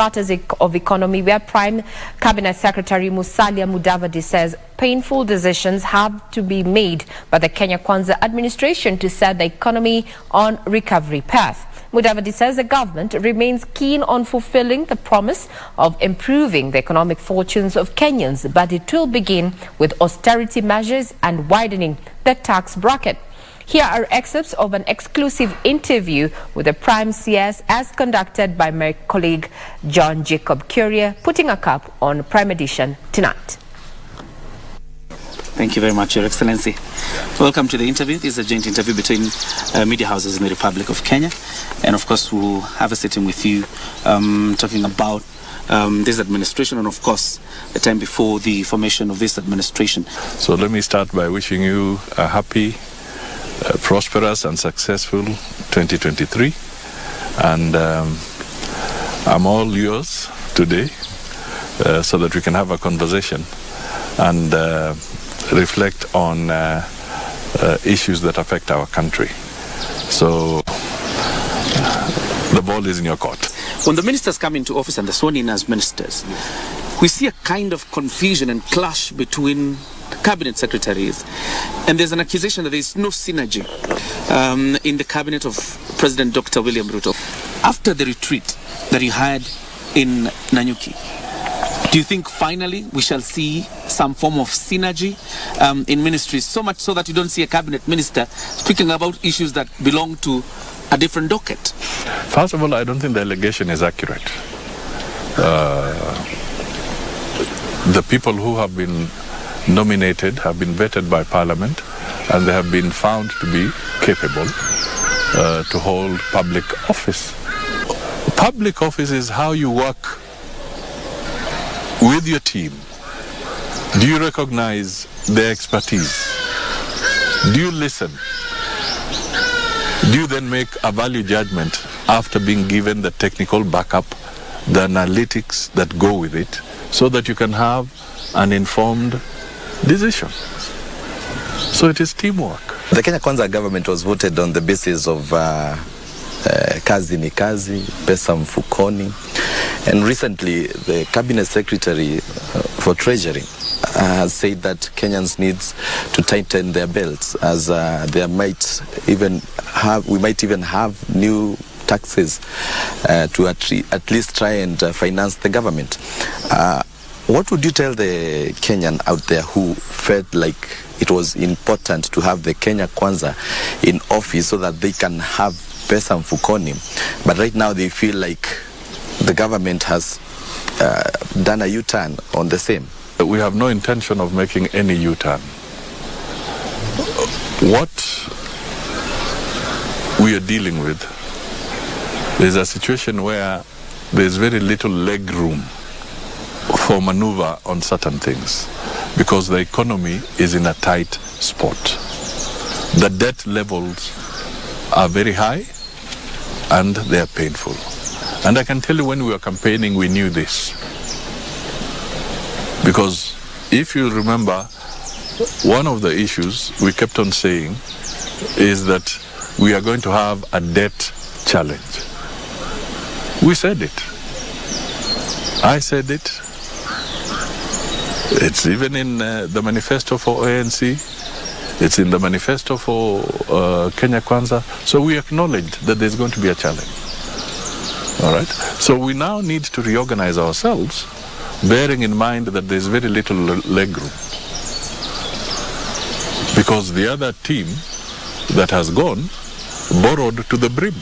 matters of economy, where Prime Cabinet Secretary Musalia Mudavadi says painful decisions have to be made by the Kenya Kwanza administration to set the economy on recovery path. Mudavadi says the government remains keen on fulfilling the promise of improving the economic fortunes of Kenyans, but it will begin with austerity measures and widening the tax bracket. Here are excerpts of an exclusive interview with the Prime CS as conducted by my colleague John Jacob Curia, putting a cap on Prime Edition tonight. Thank you very much, Your Excellency. Welcome to the interview. This is a joint interview between media houses in the Republic of Kenya. And of course, we'll have a sitting with you talking about this administration and of course, the time before the formation of this administration. So let me start by wishing you a happy, prosperous and successful 2023. And I'm all yours today so that we can have a conversation and reflect on issues that affect our country. So the ball is in your court. When the ministers come into office and they're sworn in as ministers, we see a kind of confusion and clash between cabinet secretaries, and there's an accusation that there is no synergy in the cabinet of President Dr. William Ruto. After the retreat that he had in Nanyuki, do you think finally we shall see some form of synergy in ministries, so much so that you don't see a cabinet minister speaking about issues that belong to a different docket? First of all, I don't think the allegation is accurate. The people who have been nominated have been vetted by Parliament and they have been found to be capable to hold public office. Public office is how you work with your team. Do you recognize their expertise? Do you listen? Do you then make a value judgment after being given the technical backup, the analytics that go with it, so that you can have an informed decision? So it is teamwork. The Kenya Kwanza government was voted on the basis of kazi ni kazi, pesa mfukoni. And recently, the Cabinet Secretary for Treasury has said that Kenyans need to tighten their belts, as we might even have new taxes to at least try and finance the government. What would you tell the Kenyan out there who felt like it was important to have the Kenya Kwanza in office so that they can have pesa mfukoni, but right now they feel like the government has done a U-turn on the same? We have no intention of making any U-turn. What we are dealing with is a situation where there is very little leg room for maneuver on certain things because the economy is in a tight spot. The debt levels are very high and they are painful. And I can tell you, when we were campaigning, we knew this. Because if you remember, one of the issues we kept on saying is that we are going to have a debt challenge. We said it. I said it. It's even in the manifesto for ANC. It's in the manifesto for Kenya Kwanza. So we acknowledge that there's going to be a challenge. All right. So we now need to reorganize ourselves, bearing in mind that there's very little leg room. Because the other team that has gone borrowed to the brim.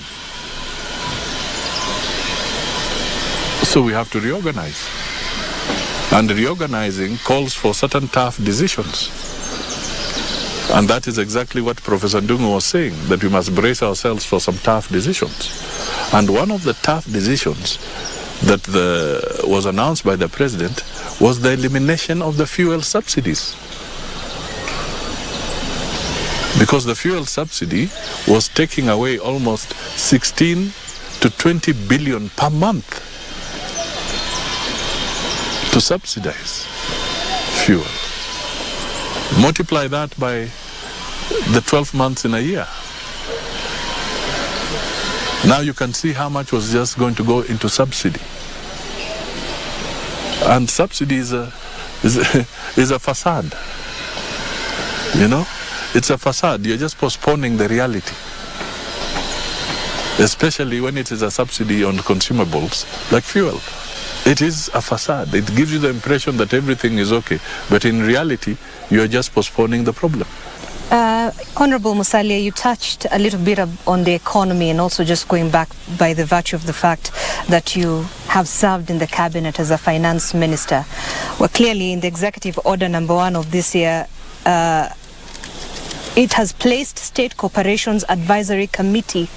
So we have to reorganize. And reorganizing calls for certain tough decisions. And that is exactly what Professor Ndungu was saying, that we must brace ourselves for some tough decisions. And one of the tough decisions that was announced by the president was the elimination of the fuel subsidies. Because the fuel subsidy was taking away almost 16 to 20 billion per month to subsidize fuel. Multiply that by the 12 months in a year. Now you can see how much was just going to go into subsidy. And subsidy is a facade. You know, it's a facade. You're just postponing the reality. Especially when it is a subsidy on consumables like fuel. It is a facade. It gives you the impression that everything is okay. But in reality, you are just postponing the problem. Honorable Musalia, you touched a little bit on the economy and also just going back by the virtue of the fact that you have served in the cabinet as a finance minister. Well, clearly in the executive order number 1 of this year, it has placed State Corporations Advisory Committee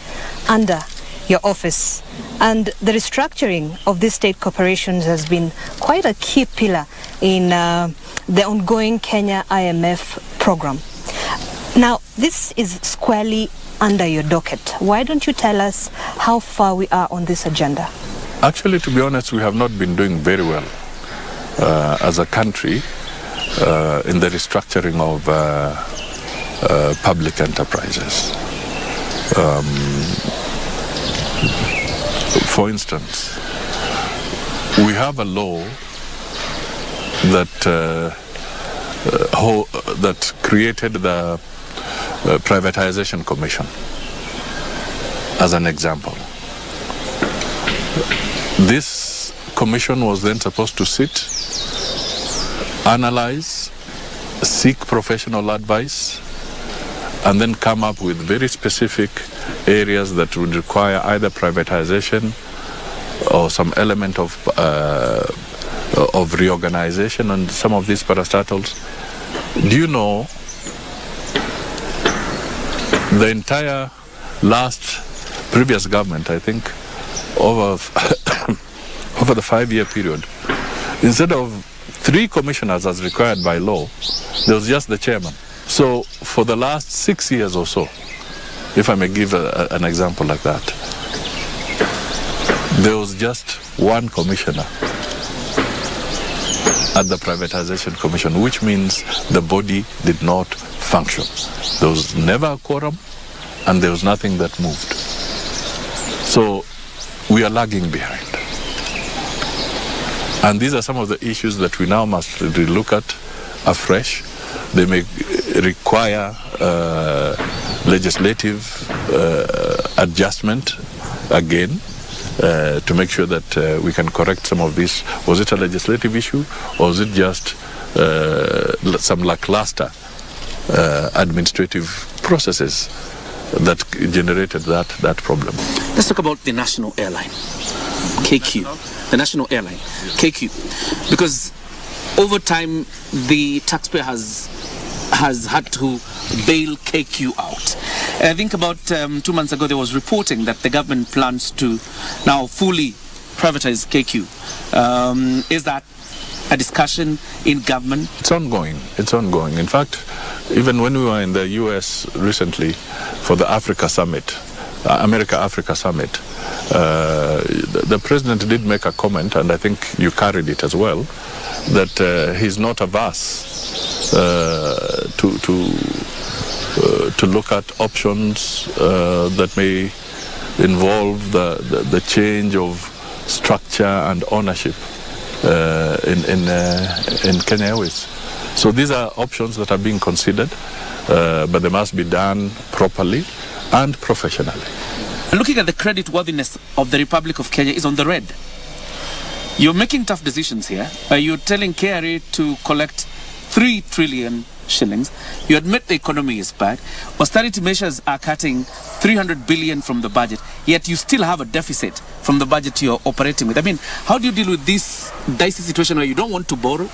under your office. And the restructuring of these state corporations has been quite a key pillar in the ongoing Kenya IMF program. Now, this is squarely under your docket. Why don't you tell us how far we are on this agenda? Actually, to be honest, we have not been doing very well as a country in the restructuring of public enterprises. For instance, we have a law that created the Privatization Commission, as an example. This commission was then supposed to sit, analyze, seek professional advice, and then come up with very specific areas that would require either privatization or some element of reorganization and some of these parastatals. Do you know the entire previous government, I think, over the 5-year period, instead of 3 commissioners as required by law, there was just the chairman. So for the last 6 years or so, if I may give an example like that, there was just 1 commissioner at the Privatization Commission, which means the body did not function. There was never a quorum, and there was nothing that moved. So we are lagging behind. And these are some of the issues that we now must relook at afresh. They may require legislative adjustment again to make sure that we can correct some of this. Was it a legislative issue, or was it just some lackluster administrative processes that generated that problem? Let's talk about the national airline, KQ. The national airline, KQ. Because over time, the taxpayer has had to bail KQ out. I think about 2 months ago, there was reporting that the government plans to now fully privatize KQ. Is that a discussion in government? It's ongoing. It's ongoing. In fact, even when we were in the US recently for the Africa Summit, America-Africa Summit, the president did make a comment, and I think you carried it as well, that he's not averse to look at options that may involve the change of structure and ownership in Kenya Airways. So these are options that are being considered, but they must be done properly and professionally. Looking at the creditworthiness of the Republic of Kenya is on the red. You're making tough decisions here. You're telling KRA to collect 3 trillion shillings. You admit the economy is bad. Austerity measures are cutting 300 billion from the budget, yet you still have a deficit from the budget you're operating with. I mean, how do you deal with this dicey situation where you don't want to borrow,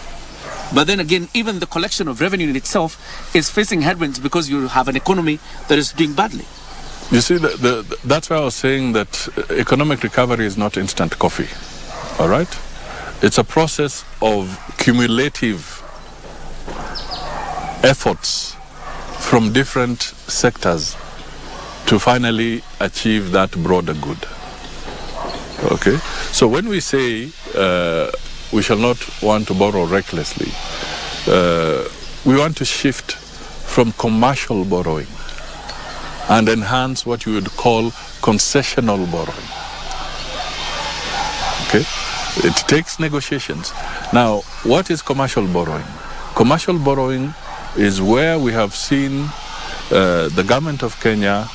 but then again, even the collection of revenue in itself is facing headwinds because you have an economy that is doing badly? You see, that's why I was saying that economic recovery is not instant coffee, all right? It's a process of cumulative efforts from different sectors to finally achieve that broader good, okay? So when we say we shall not want to borrow recklessly, we want to shift from commercial borrowing and enhance what you would call concessional borrowing. Okay? It takes negotiations. Now, what is commercial borrowing? Commercial borrowing is where we have seen the government of Kenya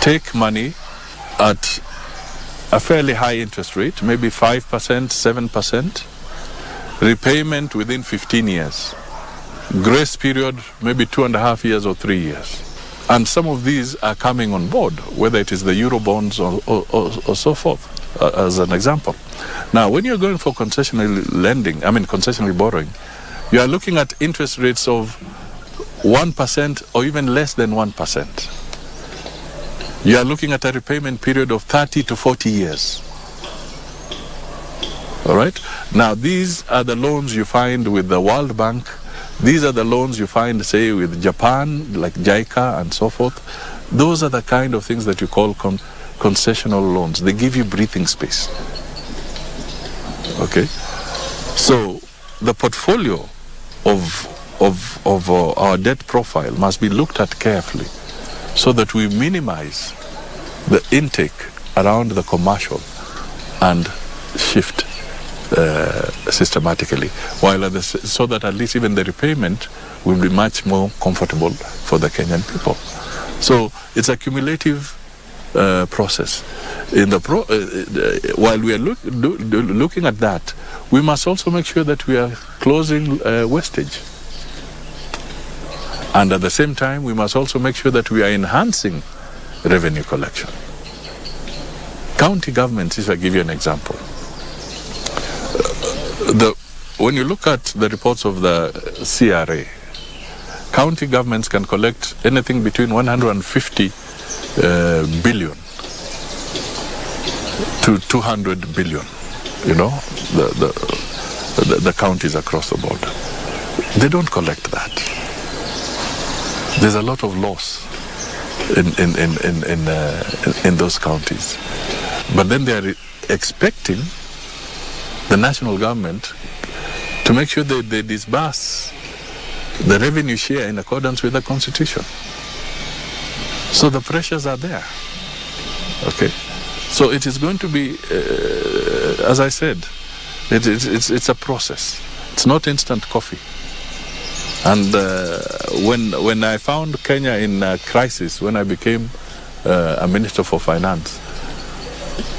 take money at a fairly high interest rate, maybe 5%, 7%, repayment within 15 years, grace period maybe 2.5 years or 3 years. And some of these are coming on board, whether it is the Eurobonds or so forth, as an example. Now, when you're going for concessionary borrowing, you are looking at interest rates of 1% or even less than 1%. You are looking at a repayment period of 30 to 40 years. All right? Now, these are the loans you find with the World Bank. These are the loans you find, say, with Japan, like JICA and so forth. Those are the kind of things that you call concessional loans. They give you breathing space. Okay? So, the portfolio of our debt profile must be looked at carefully so that we minimize the intake around the commercial and shift systematically, so that at least even the repayment will be much more comfortable for the Kenyan people. So it's a cumulative process. While we are looking at that, we must also make sure that we are closing wastage. And at the same time, we must also make sure that we are enhancing revenue collection. County governments, if I give you an example, when you look at the reports of the CRA, county governments can collect anything between 150 billion to 200 billion, the counties across the board. They don't collect that. There's a lot of loss in those counties. But then they are expecting the national government to make sure that they disburse the revenue share in accordance with the constitution. So the pressures are there. Okay? So it is going to be, as I said, it's a process. It's not instant coffee. And when I found Kenya in a crisis, when I became a Minister for Finance,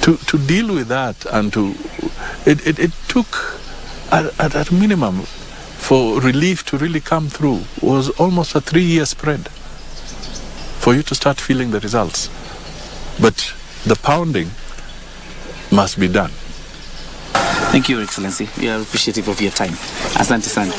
to deal with that and it took at a minimum for relief to really come through was almost a 3-year spread for you to start feeling the results. But the pounding must be done. Thank you, Your Excellency. We are appreciative of your time. Asante sana.